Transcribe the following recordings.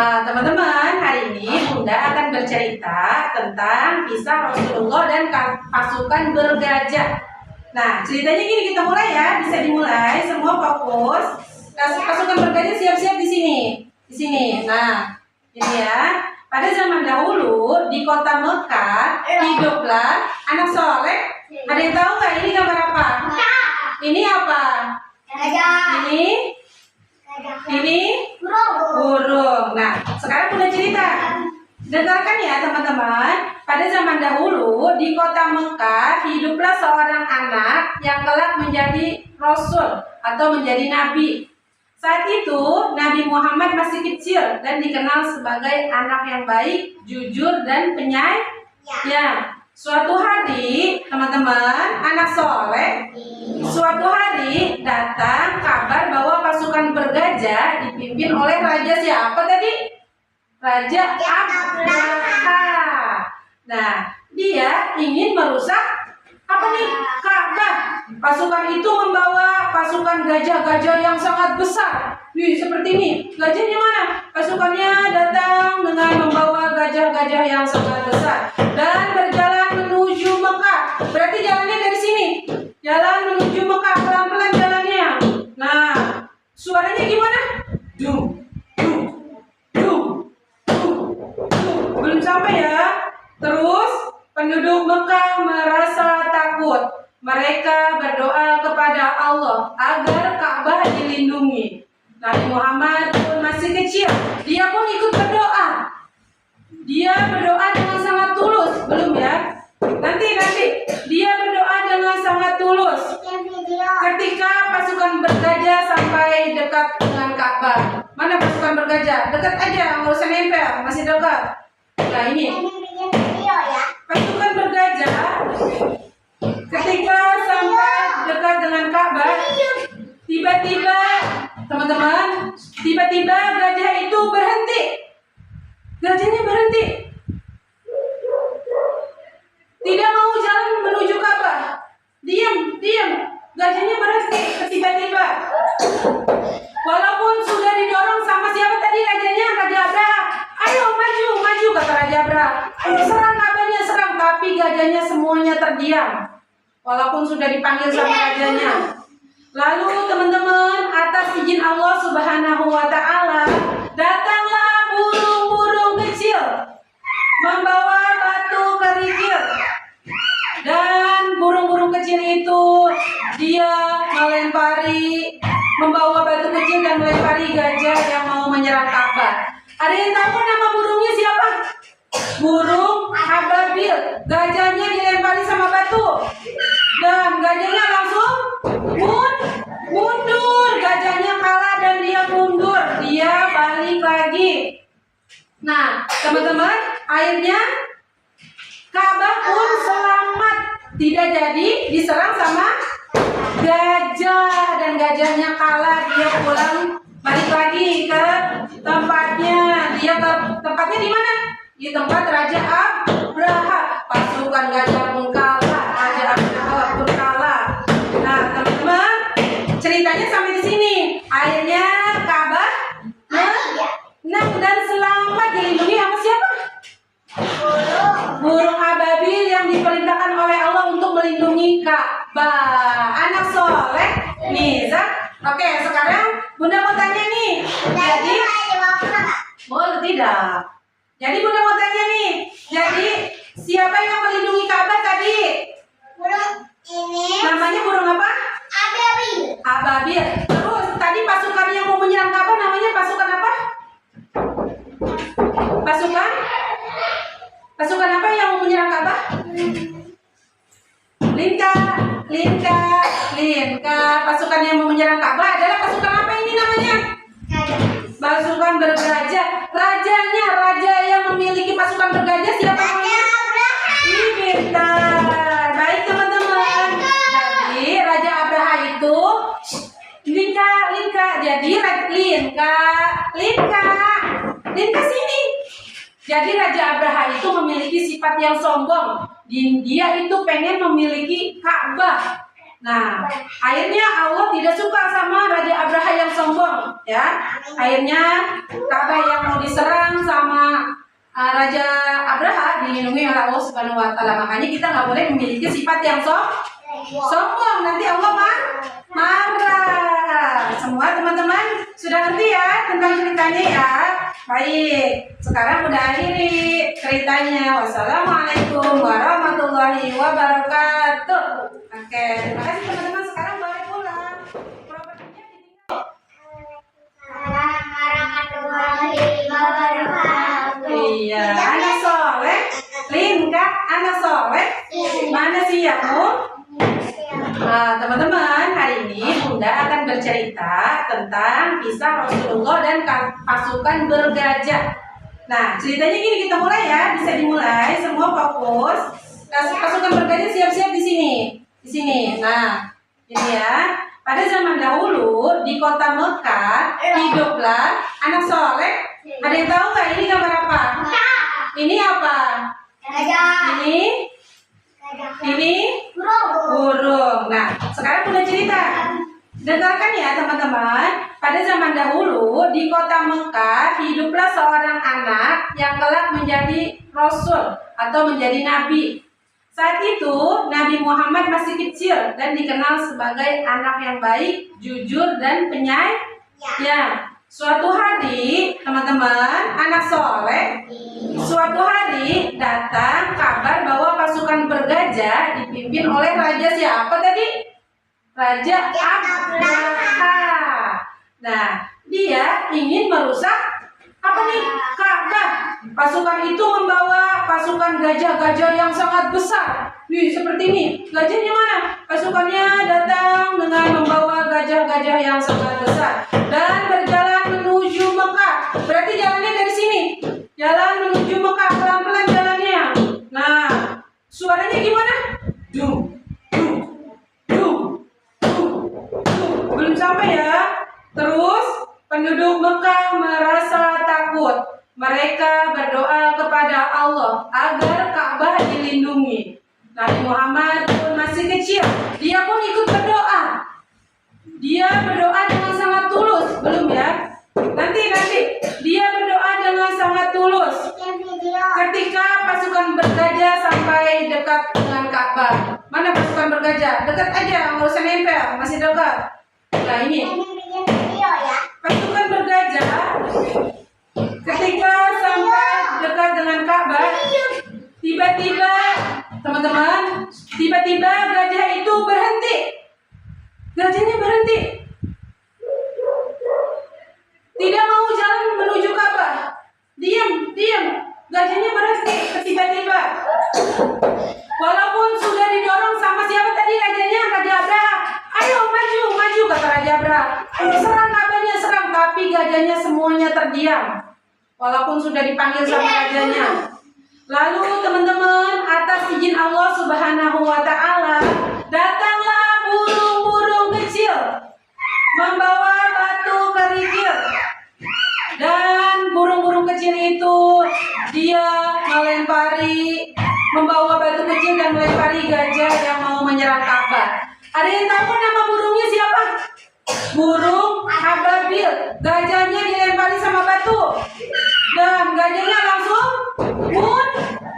Teman-teman, hari ini Bunda akan bercerita tentang kisah Rasulullah dan pasukan bergajah. Nah, ceritanya gini, kita mulai ya. Bisa dimulai, semua fokus. Pasukan bergajah siap-siap di sini. Di sini. Nah, ini ya. Pada zaman dahulu di kota Mekah hiduplah anak soleh. Ada yang tahu nggak ini gambar apa? Ini apa? Ini burung. Nah, sekarang Bunda cerita. Dengarkan ya teman-teman. Pada zaman dahulu di kota Mekah hiduplah seorang anak yang kelak menjadi rasul atau menjadi nabi. Saat itu Nabi Muhammad masih kecil dan dikenal sebagai anak yang baik, jujur dan penyayang. Ya, suatu hari teman-teman, anak soleh, suatu hari datang kabar bahwa pasukan bergajah dipimpin oleh raja siapa tadi? Raja Abraha. Nah, dia ingin merusak apa nih? Ka'bah. Pasukan itu membawa pasukan gajah-gajah yang sangat besar. Nih, seperti ini. Gajahnya mana? Pasukannya datang dengan membawa gajah-gajah yang sangat besar dan berjalan menuju Mekah. Berarti jalannya dari sini. Jalan menuju Mekah, pelan-pelan jalannya. Nah, suaranya gimana? Dung, dung, dung, dung, dung. Belum sampai ya. Terus penduduk Mekah merasa takut. Mereka berdoa kepada Allah agar Ka'bah dilindungi. Nabi Muhammad pun masih kecil. Dia pun ikut berdoa. Dia berdoa dengan sangat tulus. Belum ya? Nanti. Dia berdoa dengan sangat tulus. Ketika pasukan bergajah sampai dekat dengan Ka'bah. Mana pasukan bergajah? Dekat aja, nggak usah nempel. Masih dekat. Nah ini. Pasukan bergajah ketika sampai dekat dengan Ka'bah, tiba-tiba teman-teman, tiba-tiba gajah itu berhenti. Gajahnya berhenti. Tidak mau jalan menuju Ka'bah. Diam. Gajahnya berhenti tiba-tiba. Walaupun sudah didorong sama siapa tadi rajanya? Raja Abraha. Ayo maju kata Raja Abraha. Serang Ka'bahnya, serang. Tapi gajahnya semuanya terdiam. Walaupun sudah dipanggil sama rajanya. Lalu teman-teman, atas izin Allah Subhanahu wa Ta'ala, datanglah burung-burung kecil membawa batu kerikil. Dan burung-burung kecil itu dia membawa batu kecil dan melempari gajah yang mau menyerang Ka'bah. Ada yang tahu nama burungnya siapa? Burung ababil. Gajahnya dilempari sama batu dan gajahnya langsung mundur. Gajahnya kalah dan dia mundur. Dia balik lagi. Nah, teman-teman, akhirnya Ka'bah pun selamat, tidak jadi diserang sama gajah dan gajahnya kalah. Dia pulang balik lagi ke tempatnya. Dia ke tempatnya di mana? Di tempat Raja Abraha. Pasukan gajah pun kalah, Raja Abraha pun kalah. Nah, teman-teman, ceritanya sampai di sini. Akhirnya Ka'bah menang dan selamat, dilindungi sama siapa? Burung ababil yang diperintahkan oleh Allah untuk melindungi Ka'bah. Anak soleh nih, Oke, sekarang Bunda mau tanya nih. Jadi, boleh tidak? Jadi Bunda mau tanya nih. Jadi siapa yang melindungi Ka'bah tadi? Burung ini. Namanya burung apa? Ababil. Ababil. Terus tadi pasukan yang mau menyerang Ka'bah namanya pasukan apa? Pasukan apa yang mau menyerang Ka'bah? Linka. Pasukan yang mau menyerang Ka'bah adalah pasukan apa ini namanya? Pasukan bergajah. Raja yang memiliki pasukan bergajah siapa namanya? Ini pintar. Baik teman-teman. Jadi Raja Abraha itu Linka. Jadi Linka sini. Jadi Raja Abraha itu memiliki sifat yang sombong. Dia itu pengen memiliki Ka'bah. Nah, akhirnya Allah tidak suka sama Raja Abraha yang sombong. ya. Akhirnya Ka'bah yang mau diserang sama Raja Abraha dilindungi oleh Allah Subhanahu wa taala. Makanya kita nggak boleh memiliki sifat yang sombong. Nanti Allah marah. Semua teman-teman sudah ngerti ya tentang ceritanya ya? Baik, sekarang udah akhiri ceritanya. Wassalamualaikum warahmatullahi wabarakatuh. Oke, terima kasih teman-teman. Sekarang boleh pulang. Propertinya ditinggal. Warahmatullahi wabarakatuh. Iya, anak soleh. Linka, anak soleh. Mana sih kamu? Nah, teman-teman, hari ini Bunda akan bercerita tentang kisah Rasulullah dan pasukan bergajah. Nah, ceritanya gini, kita mulai ya, bisa dimulai, semua fokus. Pasukan bergajah siap-siap di sini. Di sini. Nah, ini ya. Pada zaman dahulu di kota Mekah hiduplah anak soleh. Ada yang tahu nggak ini gambar apa? Ini apa? Ini burung. Nah, sekarang udah cerita. Dengarkan ya teman-teman. Pada zaman dahulu di kota Mekah hiduplah seorang anak yang kelak menjadi rasul atau menjadi nabi. Saat itu Nabi Muhammad masih kecil dan dikenal sebagai anak yang baik, jujur dan penyayang. Suatu hari teman-teman, anak soleh, suatu hari datang kabar bahwa pasukan bergajah dipimpin oleh raja siapa tadi? Raja Abraha. Nah, dia ingin merusak apa nih? Ka'bah. Pasukan itu membawa pasukan gajah-gajah yang sangat besar. Nih, seperti ini. Gajahnya mana? Pasukannya datang dengan membawa gajah-gajah yang sangat besar dan berjalan menuju Mekah. Berarti jalannya dari sini. Jalan menuju Mekah, pelan-pelan jalannya. Nah, suaranya gimana? Dung, dung, dung, dung, dung. Belum sampai ya. Terus penduduk Mekah merasa takut. Mereka berdoa kepada Allah agar Ka'bah dilindungi. Nabi Muhammad pun masih kecil. Dia pun ikut berdoa. Dia berdoa dengan sangat tulus. Belum ya? Nanti. Dia berdoa dengan sangat tulus. Ketika pasukan bergajah sampai dekat dengan Ka'bah. Mana pasukan bergajah? Dekat aja, nggak usah nempel. Masih dekat. Nah ini. Pasukan bergajah ketika sampai dekat dengan Ka'bah, tiba-tiba teman-teman, gajah itu berhenti. Gajahnya berhenti. Tidak mau jalan menuju Ka'bah. Diam. Gajahnya berhenti tiba-tiba. Walaupun sudah didorong sama siapa tadi rajanya? Raja Abraha. Ayo maju kata Raja Abraha. Serang Ka'bahnya, serang. Tapi gajahnya semuanya terdiam. Walaupun sudah dipanggil sama rajanya. Lalu teman-teman, atas izin Allah Subhanahu wa taala, datanglah burung-burung kecil membawa batu kerikil. Dan burung-burung kecil itu dia membawa batu kecil dan melempari gajah yang mau menyerang Ka'bah. Ada yang tahu nama burungnya siapa? Burung ababil. Gajahnya dilempari sama batu dan gajahnya langsung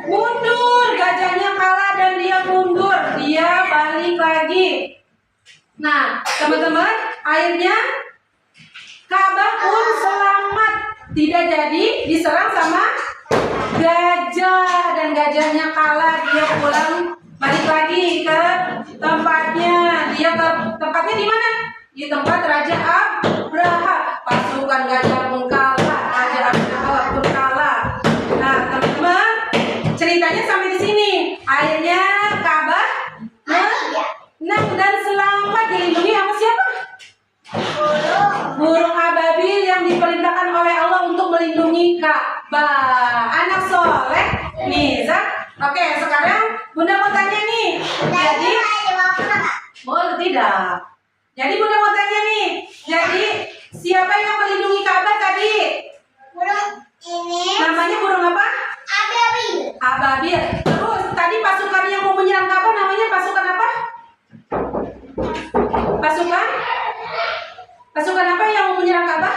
mundur. Gajahnya kalah dan dia mundur. Dia balik lagi. Nah, teman-teman, akhirnya Ka'bah pun selamat, tidak jadi diserang sama gajah dan gajahnya kalah. Dia pulang balik lagi ke tempatnya. Dia ke tempatnya di mana? Di tempat Raja Abraha. Pasukan gajah pun kalah, Raja Abraha pun kalah. Nah, teman-teman, ceritanya sampai di sini. Akhirnya Ka'bah menang dan selamat, dilindungi sama siapa? Burung ababil yang diperintahkan oleh Allah untuk melindungi Ka'bah. Anak soleh nih, Zak. Oke, sekarang Bunda mau tanya nih. Jadi, boleh tidak? Jadi Bunda mau tanya nih. Jadi, siapa yang melindungi Ka'bah tadi? Burung ini Namanya burung apa? Ababil. Terus tadi pasukan yang mau menyerang Ka'bah namanya pasukan apa? Pasukan apa yang mau menyerang Ka'bah?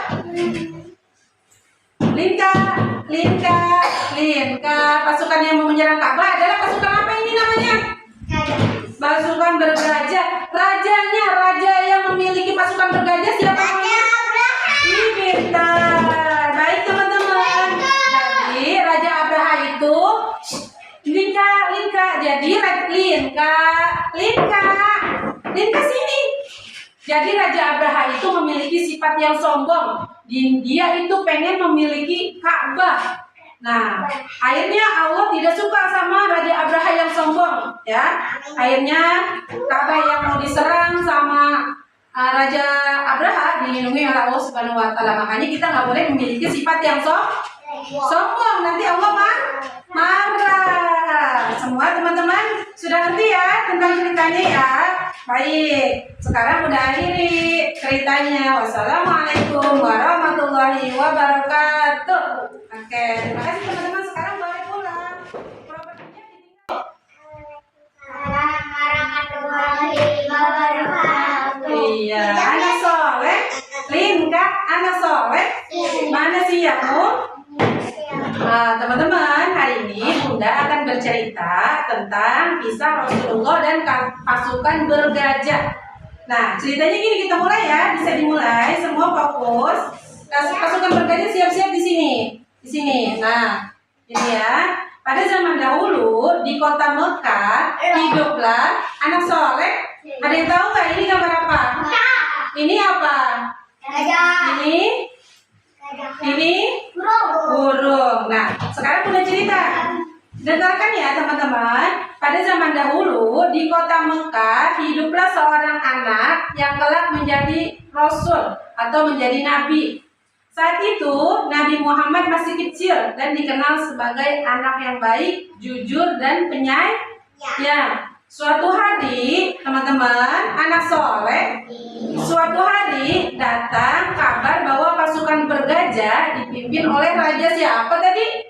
Linka. Pasukan yang mau menyerang Ka'bah adalah pasukan apa ini namanya? Pasukan bergajah. Raja yang memiliki pasukan bergajah siapa namanya? Ini pintar. Baik teman-teman. Jadi Raja Abraha itu Linka. Jadi Linka sini. Jadi Raja Abraha itu memiliki sifat yang sombong. Dia itu pengen memiliki Ka'bah. Nah, akhirnya Allah tidak suka sama Raja Abraha yang sombong, ya. Akhirnya Ka'bah yang mau diserang sama Raja Abraha dilindungi oleh Allah Subhanahu Wa Taala. Makanya kita nggak boleh memiliki sifat yang sombong. Nanti Allah marah. Semua teman-teman sudah ngerti ya tentang ceritanya ya. Baik, sekarang udah akhiri ceritanya. Wassalamualaikum warahmatullahi wabarakatuh. Oke, terima kasih teman-teman. Sekarang boleh pulang. Propertinya ditinggal. Warahmatullahi wabarakatuh. Iya, anak soleh. Linka, anak soleh. Mana siapmu? Nah, teman-teman, hari ini Bunda akan bercerita tentang kisah Rasulullah dan pasukan bergajah. Nah, ceritanya gini, kita mulai ya. Bisa dimulai, semua fokus. Pasukan bergajah siap-siap di sini. Nah, ini ya. Pada zaman dahulu di kota Mekah hiduplah anak soleh. Ada yang tahu nggak ini gambar apa? Ini apa? Ini burung. Nah, sekarang Bunda cerita. Dengarkan ya teman-teman. Pada zaman dahulu di kota Mekah hiduplah seorang anak yang kelak menjadi rasul atau menjadi nabi. Saat itu Nabi Muhammad masih kecil dan dikenal sebagai anak yang baik, jujur dan penyayang. Suatu hari teman-teman, anak soleh, suatu hari datang kabar bahwa pasukan bergajah dipimpin oleh raja siapa tadi?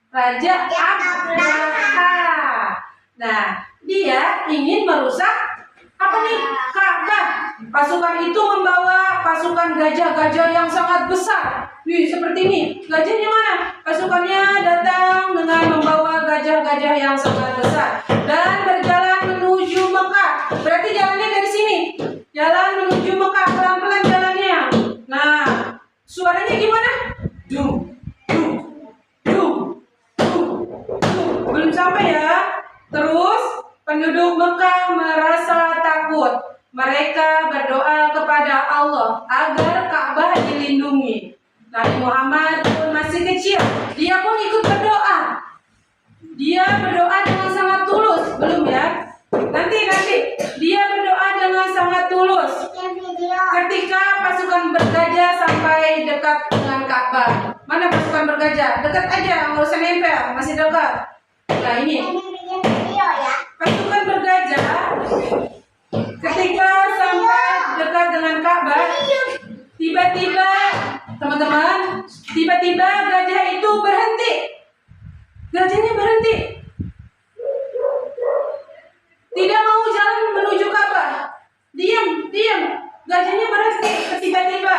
Raja Abraha. Nah, dia ingin merusak apa nih? Ka'bah. Pasukan itu membawa pasukan gajah-gajah yang sangat besar. Nih, seperti ini. Gajahnya mana? Pasukannya datang dengan membawa gajah-gajah yang sangat besar dan berjalan menuju Mekah. Berarti jalannya dari sini. Jalan menuju Mekah, pelan-pelan jalannya. Nah, suaranya gimana? Dung. Belum sampai ya. Terus penduduk Mekah merasa takut. Mereka berdoa kepada Allah agar Ka'bah dilindungi. Nabi Muhammad pun masih kecil. Dia pun ikut berdoa. Dia berdoa dengan sangat tulus. Belum ya? Nanti. Dia berdoa dengan sangat tulus. Ketika pasukan bergajah sampai dekat dengan Ka'bah. Mana pasukan bergajah? Dekat aja, nggak usah nempel. Masih dekat. Nah ini. Pasukan bergajah ketika sampai dekat dengan Ka'bah, tiba-tiba teman-teman, gajah itu berhenti. Gajahnya berhenti. Tidak mau jalan menuju Ka'bah. Diam. Gajahnya berhenti tiba-tiba.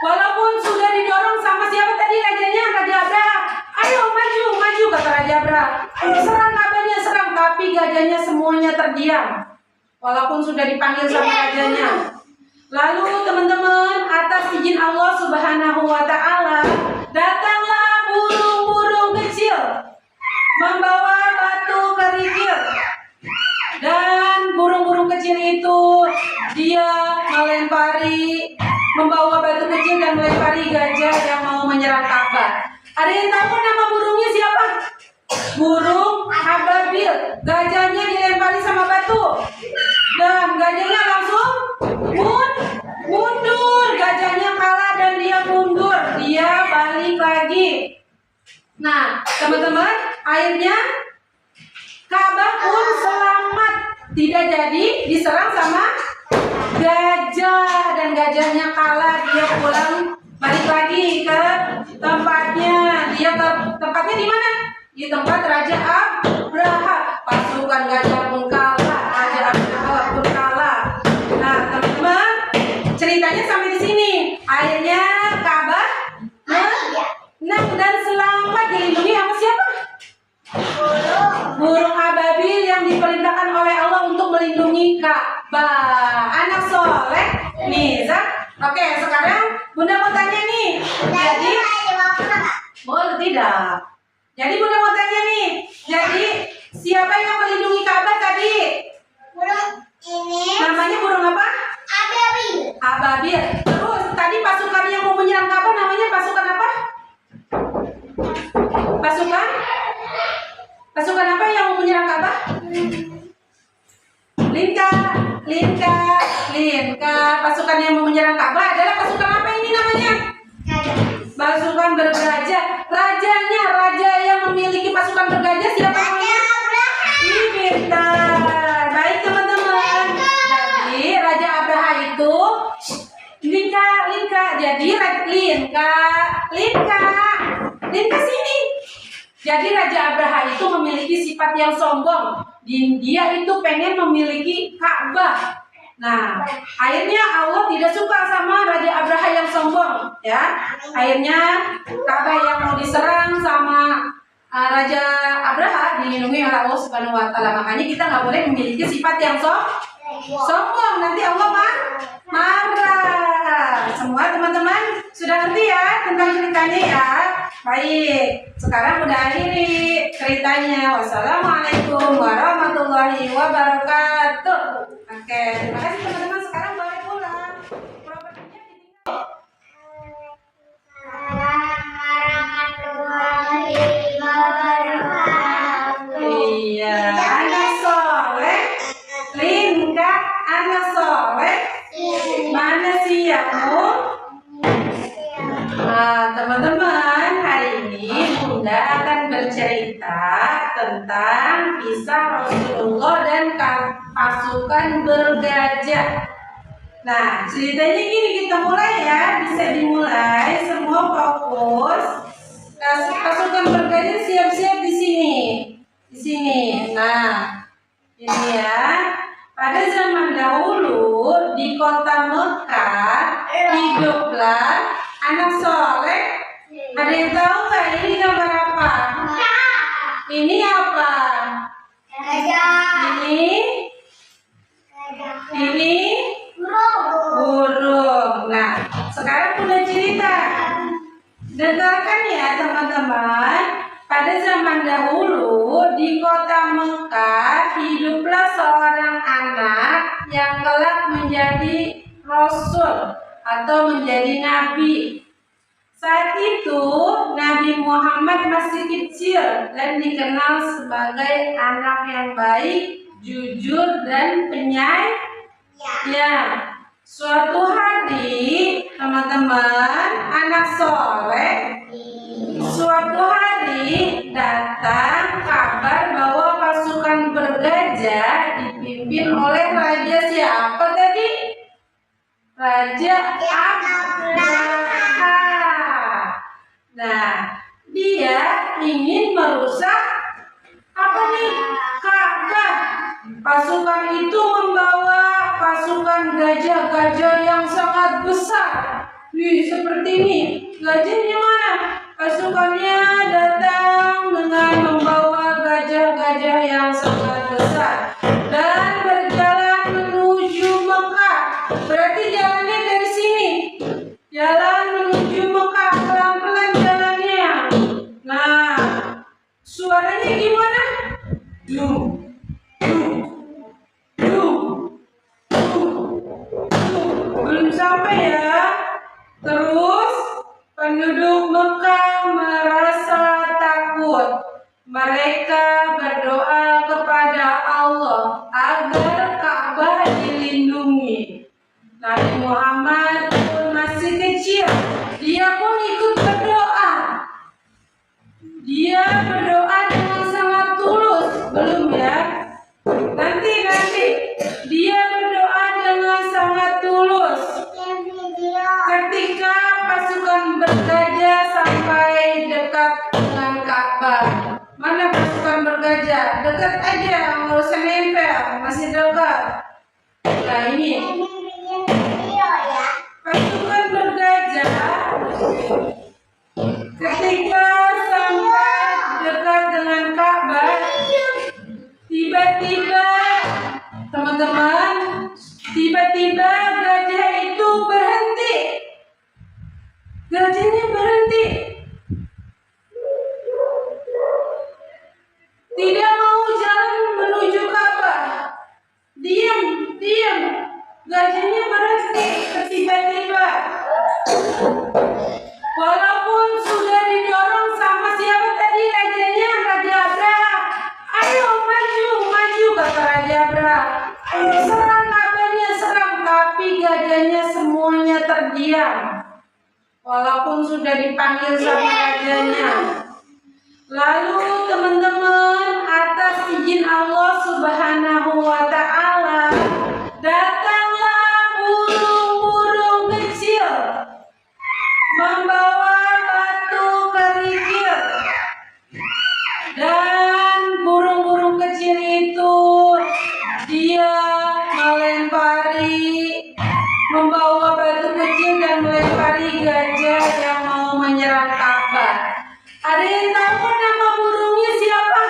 Walaupun sudah didorong sama siapa tadi rajanya? Raja Abraha. Ayo maju kata Raja Abraha. Serang Ka'bahnya, serang. Tapi gajahnya semuanya terdiam. Walaupun sudah dipanggil sama rajanya. Lalu teman-teman, atas izin Allah Subhanahu Wa Taala, datanglah burung-burung kecil membawa batu kerikil. Dan burung-burung kecil itu dia membawa batu kecil dan melempari gajah yang mau menyerang Ka'bah. Ada yang tahu nama burungnya siapa? Burung ababil. Gajahnya dilempari sama batu dan gajahnya langsung mundur. Gajahnya kalah dan dia mundur. Dia balik lagi. Nah, teman-teman, akhirnya Ka'bah pun selamat, tidak jadi diserang sama gajah dan gajahnya kalah. Dia pulang balik lagi ke tempatnya. Dia ke tempatnya di mana? Di tempat Raja Abraha. Pasukan gajah pun kalah, Raja Abraha pun kalah. Nah, teman-teman, ceritanya sampai di sini. Akhirnya Ka'bah menang. burung ababil yang diperintahkan oleh Allah untuk melindungi Ka'bah. Anak soleh nih, Zak. Oke, sekarang Bunda mau tanya nih. Jadi, boleh tidak? Jadi Bunda mau tanya nih. Jadi, siapa yang melindungi Ka'bah tadi? Burung ini Namanya burung apa? ababil. Ababil. Terus tadi pasukan yang mau menyerang Ka'bah namanya pasukan apa? Pasukan apa yang mau menyerang Ka'bah? Linka. Pasukan yang mau menyerang Ka'bah adalah pasukan apa ini namanya? Pasukan bergajah. Raja yang memiliki pasukan bergajah siapa namanya? Ini pintar. Baik teman-teman. Jadi Raja Abraha itu Linka. Jadi Linka sini. Jadi Raja Abraha itu memiliki sifat yang sombong. Dia itu pengen memiliki Ka'bah. Nah, akhirnya Allah tidak suka sama Raja Abraha yang sombong, ya. Akhirnya Ka'bah yang mau diserang sama Raja Abraha dilindungi oleh Allah Subhanahu Wa Taala. Makanya kita nggak boleh memiliki sifat yang sombong. Nanti Allah marah. Semua teman-teman sudah ngerti ya tentang ceritanya ya. Baik, sekarang udah akhiri ceritanya. Wassalamualaikum warahmatullahi wabarakatuh. Oke, terima kasih teman-teman. Sekarang boleh pulang. Propertinya ditinggal. Warahmatullahi wabarakatuh. Iya, anak soleh. Linka, anak soleh. Mana siapmu? Nah, teman-teman, hari ini Bunda akan bercerita tentang kisah Rasulullah dan pasukan bergajah. Nah, ceritanya gini, kita mulai ya, bisa dimulai. Semua fokus. Pasukan bergajah siap-siap di sini. Nah, ini ya. Pada zaman dahulu di kota Mekah hiduplah anak soleh. Ada yang tahu nggak ini gambar apa? Ini apa? Ini burung. Nah, sekarang punya cerita. Dengarkan ya teman-teman. Pada zaman dahulu di kota Mekah hiduplah seorang anak yang kelak menjadi rasul atau menjadi nabi. Saat itu Nabi Muhammad masih kecil dan dikenal sebagai anak yang baik, jujur dan penyayang. Suatu hari teman-teman, anak soleh, suatu hari datang kabar bahwa pasukan bergajah dipimpin oleh raja siapa tadi? Raja Abraha. Nah, dia ingin merusak apa nih? Ka'bah. Pasukan itu membawa pasukan gajah-gajah yang sangat besar. Seperti ini. Gajahnya mana? Pasukannya datang dengan membawa gajah-gajah yang sangat besar dan berjalan menuju Mekah. Berarti jalannya dari sini. Jalan menuju Mekah, pelan-pelan jalannya. Nah, suaranya gimana? Belum sampai ya. Terus penduduk Mekah merasa takut. Mereka berdoa kepada Allah agar Ka'bah dilindungi. Nabi Muhammad pun masih kecil. Dia pun ikut berdoa. Dia berdoa dengan sangat tulus. Belum ya? Nanti. Dia berdoa dengan sangat tulus. Ketika pasukan bergajah sampai dekat dengan Ka'bah. Mana pasukan bergajah? Dekat aja, nggak usah nempel, masih dekat. Nah ini pasukan bergajah ketika sampai dekat dengan Ka'bah, Walaupun sudah didorong sama siapa tadi rajanya, Raja Abraha. Ayo maju, maju kata Raja Abraha. Serang gajahnya, serang. Tapi gajahnya semuanya terdiam. Walaupun sudah dipanggil sama rajanya. Lalu teman-teman, atas izin Allah Subhanahu wa Ta'ala, datanglah burung-burung kecil membawa batu kerikil, dan burung-burung kecil itu dia membawa batu kecil dan melempari gajah yang mau menyerang Ka'bah. Ada yang tahu nama burungnya siapa?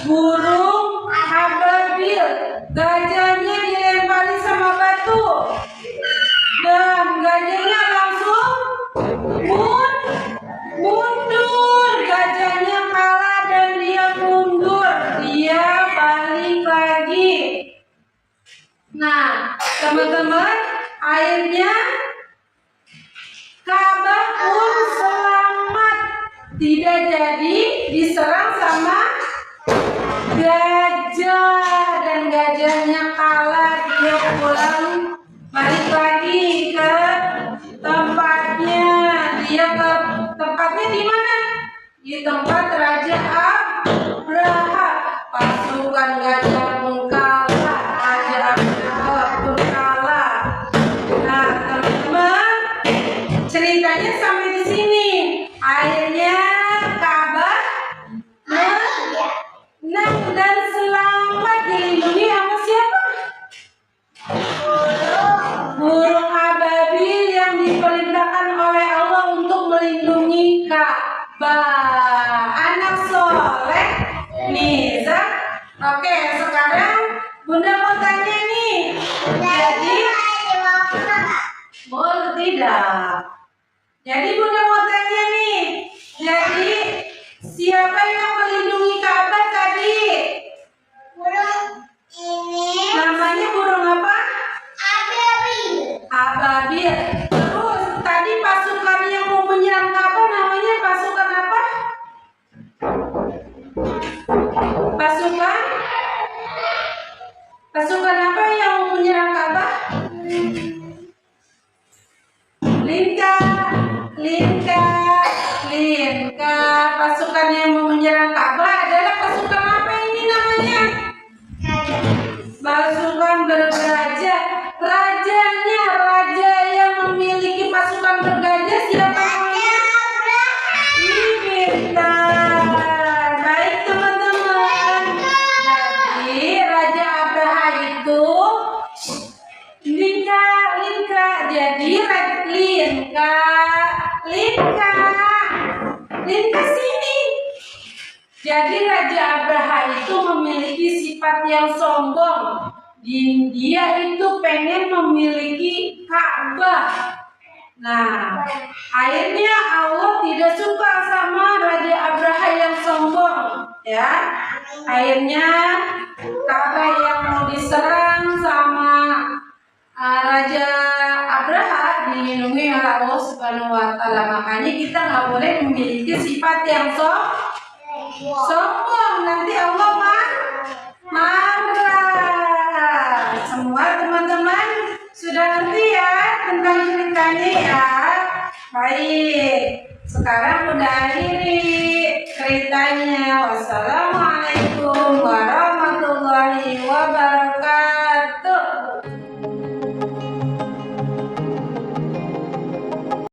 Burung ababil. Gajahnya dilempari sama batu dan gajahnya langsung mundur. Gajahnya kalah dan dia mundur. Dia balik lagi. Nah, teman-teman, akhirnya Ka'bah pun selamat, tidak jadi diserang sama gajah, dan gajahnya kalah. Dia pulang balik lagi ke tempatnya. Dia ke tempatnya di mana? Di tempat Raja Abraha. Pasukan gajah pun kalah, Raja Abraha pun kalah. Nah, teman-teman, ceritanya sampai di sini. Akhirnya Ka'bah menang dan selamat, dilindungi sama siapa? Burung ababil yang diperintahkan oleh Allah untuk melindungi Ka'bah. Anak soleh Niza. Oke, sekarang Bunda mau tanya nih. Jadi boleh tidak? Jadi Bunda mau tanya nih. Jadi siapa yang melindungi Ka'bah tadi? Burung ini Namanya burung apa? ababil. Ababil. Terus tadi pasukan yang mau menyerang Ka'bah namanya pasukan apa? Pasukan apa yang mau menyerang Ka'bah? Linka. Pasukan yang mau menyerang Ka'bah adalah pasukan apa ini namanya? Pasukan bergajah. Rajanya, raja yang memiliki pasukan bergajah siapa namanya? Pintar. Baik teman-teman. Jadi Raja Abraha itu Linka. Jadi Linka sini. Jadi Raja Abraha itu memiliki sifat yang sombong. Dia itu pengen memiliki Ka'bah. Nah, akhirnya Allah tidak suka sama Raja Abraha yang sombong, ya. Akhirnya Ka'bah yang mau diserang sama Raja Abraha dilindungi oleh Allah Subhanahu wa Ta'ala. Makanya kita nggak boleh memiliki sifat yang sombong. Nanti Allah marah. Semua teman-teman sudah ngerti ya tentang ceritanya ya. Baik, sekarang udah akhiri ceritanya. Wassalamualaikum warahmatullahi wabarakatuh.